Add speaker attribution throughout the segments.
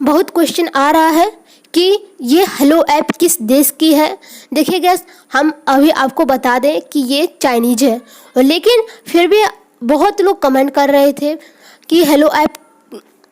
Speaker 1: बहुत क्वेश्चन आ रहा है कि ये हेलो ऐप किस देश की है। देखिए गैस, हम अभी आपको बता दें कि ये चाइनीज है, लेकिन फिर भी बहुत लोग कमेंट कर रहे थे कि हेलो ऐप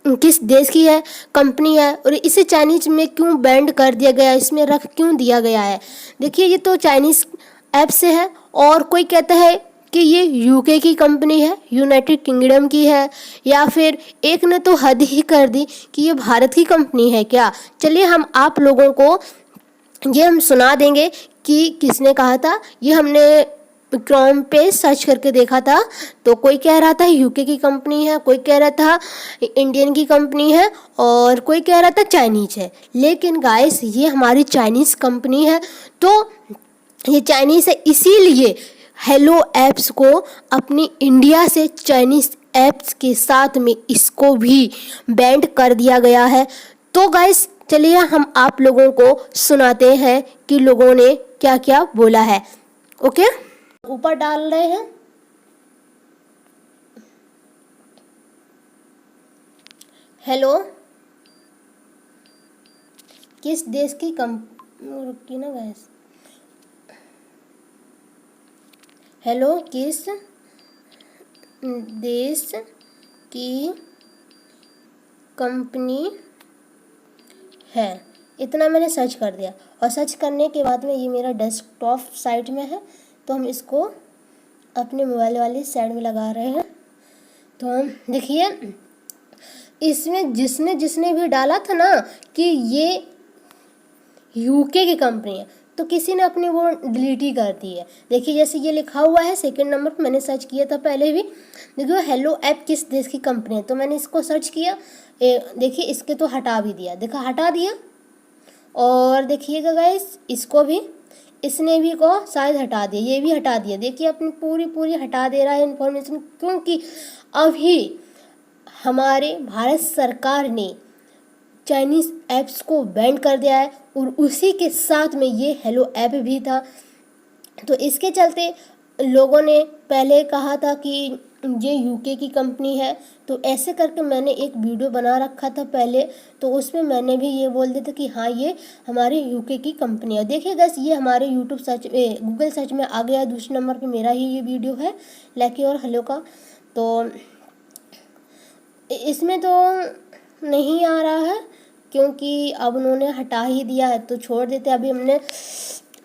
Speaker 1: किस देश की है, कंपनी है, और इसे चाइनीज में क्यों बैंड कर दिया गया है, इसमें रख क्यों दिया गया है। देखिए, ये तो चाइनीज ऐप से है, और कोई कहता है कि ये यूके की कंपनी है, यूनाइटेड किंगडम की है, या फिर एक ने तो हद ही कर दी कि ये भारत की कंपनी है क्या। चलिए हम आप लोगों को ये हम सुना देंगे कि किसने कहा था। ये हमने क्रोम पे सर्च करके देखा था, तो कोई कह रहा था यूके की कंपनी है, कोई कह रहा था इंडियन की कंपनी है, और कोई कह रहा था चाइनीज है। लेकिन गाइस, ये हमारी चाइनीज कंपनी है। तो ये चाइनीज है, इसीलिए हेलो ऐप्स को अपनी इंडिया से चाइनीज ऐप्स के साथ में इसको भी बैंड कर दिया गया है। तो गाइस, चलिए हम आप लोगों को सुनाते हैं कि लोगों ने क्या क्या बोला है। ओके, ऊपर डाल रहे हैं। हेलो किस देश की रुकी ना गाइस। हेलो किस देश की कंपनी है, इतना मैंने सर्च कर दिया। और सर्च करने के बाद में ये मेरा डेस्कटॉप साइट में है, तो हम इसको अपने मोबाइल वाली साइड में लगा रहे हैं। तो हम देखिए, इसमें जिसने जिसने भी डाला था ना कि ये यूके की कंपनी है, तो किसी ने अपनी वो डिलीट ही कर दी है। देखिए, जैसे ये लिखा हुआ है सेकंड नंबर पर, मैंने सर्च किया था पहले भी। देखिए, हेलो ऐप किस देश की कंपनी है, तो मैंने इसको सर्च किया। देखिए, इसके तो हटा भी दिया, देखा हटा दिया। और देखिएगा गाइस, इसको भी इसने भी को शायद हटा दिया, ये भी हटा दिया। देखिए, अपनी पूरी हटा दे रहा है इन्फॉर्मेशन, क्योंकि अभी हमारे भारत सरकार ने चाइनीज़ ऐप्स को बैन कर दिया है, और उसी के साथ में ये हेलो ऐप भी था। तो इसके चलते लोगों ने पहले कहा था कि ये यूके की कंपनी है, तो ऐसे करके मैंने एक वीडियो बना रखा था पहले, तो उसमें मैंने भी ये बोल दिया था कि हाँ, ये हमारे यूके की कंपनी है। देखिए गाइस, ये हमारे यूट्यूब सर्च गूगल सर्च में आ गया। दूसरे नंबर पे मेरा ही ये वीडियो है, लकी और हेलो का। तो इसमें तो नहीं आ रहा है, क्योंकि अब उन्होंने हटा ही दिया है, तो छोड़ देते। अभी हमने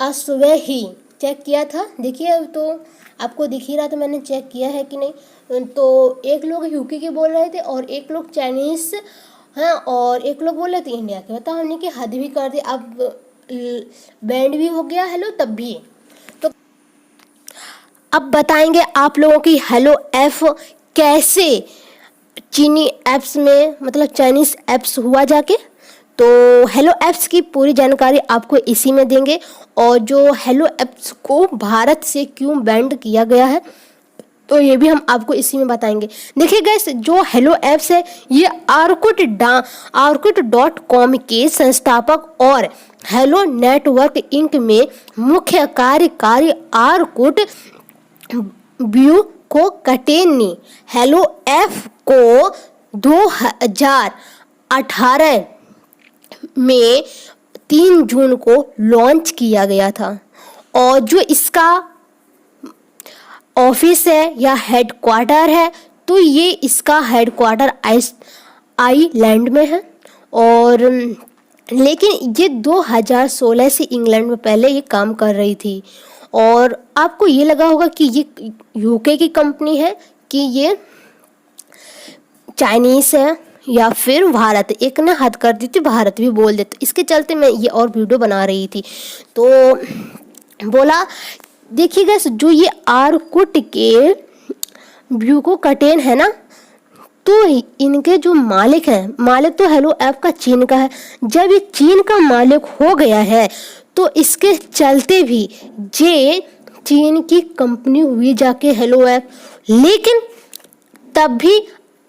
Speaker 1: आज सुबह ही चेक किया था। देखिए, अब तो आपको दिख ही रहा था, मैंने चेक किया है कि नहीं। तो एक लोग यूके के बोल रहे थे, और एक लोग चाइनीज़ हैं, और एक लोग बोल रहे थे इंडिया के। बताओ, हमने कि हद भी कर दी। अब बैंड भी हो गया हेलो तब भी। तो अब बताएंगे आप लोगों की हेलो ऐप कैसे चीनी ऐप्स में, मतलब चाइनीज़ ऐप्स हुआ जाके। तो हेलो ऐप्स की पूरी जानकारी आपको इसी में देंगे, और जो हेलो ऐप्स को भारत से क्यों बैंड किया गया है, तो ये भी हम आपको इसी में बताएंगे। देखिए गाइस, जो हेलो ऐप्स है, ये आर्कुट.com के संस्थापक और हेलो नेटवर्क इंक में मुख्य कार्यकारी आर्कुट ब्यूको कटेन ने हेलो ऐप को 2018 में 3 जून को लॉन्च किया गया था। और जो इसका ऑफिस है या हेडक्वार्टर है, तो ये इसका हेडक्वार्टर आइलैंड में है। और लेकिन ये 2016 से इंग्लैंड में पहले ये काम कर रही थी। और आपको ये लगा होगा कि ये यूके की कंपनी है कि ये चाइनीज़ है या फिर भारत। एक ने हद कर दी थी, भारत भी बोल देते। इसके चलते मैं ये और वीडियो बना रही थी, तो बोला। देखिएगा, जो ये आर्कुट के ब्यूको कटेन है ना, तो इनके जो मालिक हैं, मालिक तो हेलो ऐप का चीन का है। जब ये चीन का मालिक हो गया है, तो इसके चलते भी ये चीन की कंपनी हुई जाके हेलो ऐप। लेकिन तब भी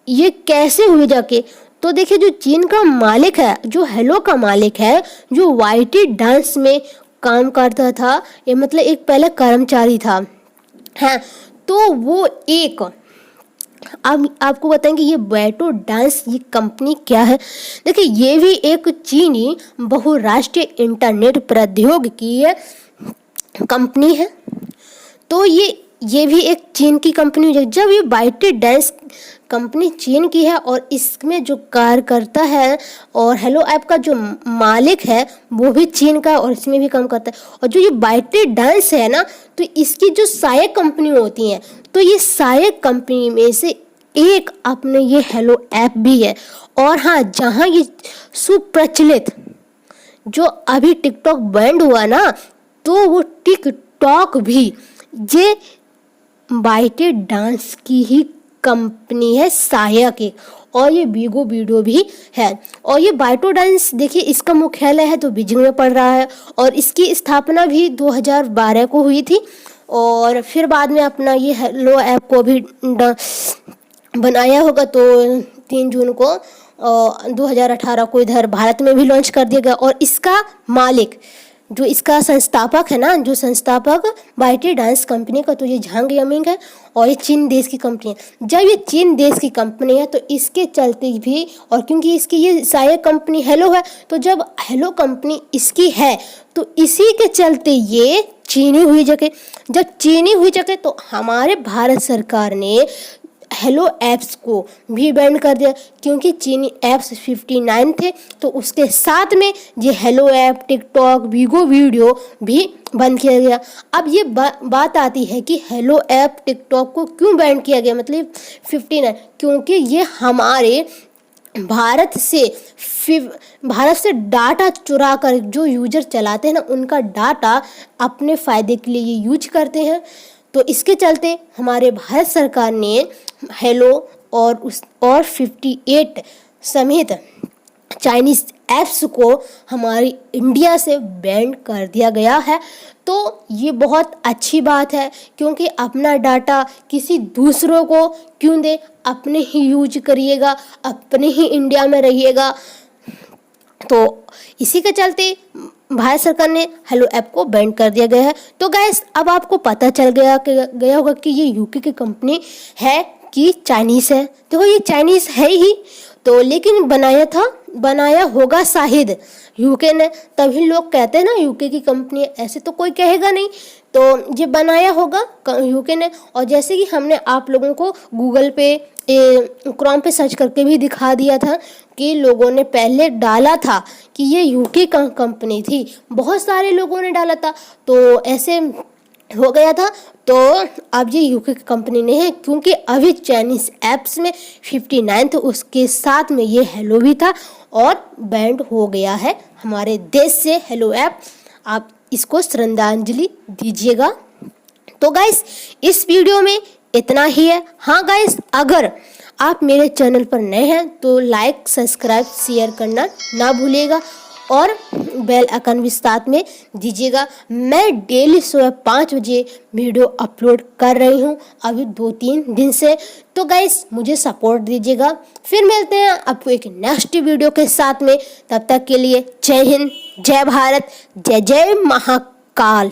Speaker 1: ये कैसे हुई जाके, तो देखिए, जो चीन का मालिक है, जो हेलो का मालिक है, जो वाईटी डांस में काम करता था, ये मतलब एक पहले कर्मचारी था, हाँ। तो वो एक अब आपको बताएंगे ये बाइटो डांस ये कंपनी क्या है। देखिए ये भी एक चीनी बहुराष्ट्रीय इंटरनेट प्रौद्योगिकी कंपनी है। तो ये भी एक चीन की कंपनी है। जब ये बाइटो डांस कंपनी चीन की है और इसमें जो कार्यकर्ता है और हेलो ऐप का जो मालिक है वो भी चीन का और इसमें भी काम करता है। और जो ये बाइटो डांस है ना, तो इसकी जो सहायक कंपनी होती हैं, तो ये सहायक कंपनी में से एक अपने ये हेलो ऐप भी है। और हाँ, जहाँ ये सुप्रचलित जो अभी टिकटॉक बैंड हुआ ना, तो वो टिकटॉक भी ये बाइटो डांस की ही कंपनी है, सहायक एक। और ये बीगो वीडियो भी है। और ये बाइटो डांस देखिए इसका मुख्यालय है तो बीजिंग में पड़ रहा है और इसकी स्थापना भी 2012 को हुई थी। और फिर बाद में अपना ये हेलो ऐप को भी बनाया होगा, तो 3 जून को 2018 को इधर भारत में भी लॉन्च कर दिया गया। और इसका मालिक जो इसका संस्थापक है ना, जो संस्थापक बाइटो डांस कंपनी का, तो ये झांग यमिंग है और ये चीन देश की कंपनी है। जब ये चीन देश की कंपनी है तो इसके चलते भी, और क्योंकि इसकी ये सहायक कंपनी हेलो है, तो जब हेलो कंपनी इसकी है तो इसी के चलते ये चीनी हुई जगह। जब चीनी हुई जगह तो हमारे भारत सरकार ने हेलो ऐप्स को भी बैन कर दिया, क्योंकि चीनी ऐप्स 59 थे, तो उसके साथ में ये हेलो ऐप, टिकटॉक, बीगो वीडियो भी बंद किया गया। अब ये बात आती है कि हेलो ऐप, टिकटॉक को क्यों बैन किया गया, मतलब 59, क्योंकि ये हमारे भारत से डाटा चुरा कर जो यूजर चलाते हैं ना, उनका डाटा अपने फ़ायदे के लिए ये यूज करते हैं। तो इसके चलते हमारे भारत सरकार ने हेलो और 58 समेत चाइनीज़ ऐप्स को हमारी इंडिया से बैन कर दिया गया है। तो ये बहुत अच्छी बात है, क्योंकि अपना डाटा किसी दूसरों को क्यों दे, अपने ही यूज करिएगा, अपने ही इंडिया में रहिएगा। तो इसी के चलते भारत सरकार ने हेलो ऐप को बैन कर दिया गया है। तो गाइस अब आपको पता चल गया होगा कि ये यूके की कंपनी है कि चाइनीज़ है। देखो ये चाइनीज़ है ही तो, लेकिन बनाया होगा शायद यूके ने, तभी लोग कहते हैं ना यूके की कंपनी है, ऐसे तो कोई कहेगा नहीं। तो ये बनाया होगा यूके ने। और जैसे कि हमने आप लोगों को गूगल पे, क्रोम पे सर्च करके भी दिखा दिया था कि लोगों ने पहले डाला था कि ये यूके का कंपनी थी, बहुत सारे लोगों ने डाला था, तो ऐसे हो गया था। तो अब ये यूके की कंपनी नहीं है, क्योंकि अभी चाइनीज़ ऐप्स में 59 तो उसके साथ में ये हेलो भी था और बैंड हो गया है हमारे देश से हेलो ऐप। आप इसको श्रद्धांजलि दीजिएगा। तो गाइस इस वीडियो में इतना ही है। हाँ गाइस, अगर आप मेरे चैनल पर नए हैं तो लाइक, सब्सक्राइब, शेयर करना ना भूलिएगा और बेल आइकन भी साथ में दीजिएगा। मैं डेली सुबह 5 बजे वीडियो अपलोड कर रही हूँ अभी 2-3 दिन से। तो गाइस मुझे सपोर्ट दीजिएगा। फिर मिलते हैं आपको एक नेक्स्ट वीडियो के साथ में। तब तक के लिए जय हिंद, जय भारत, जय जय महाकाल।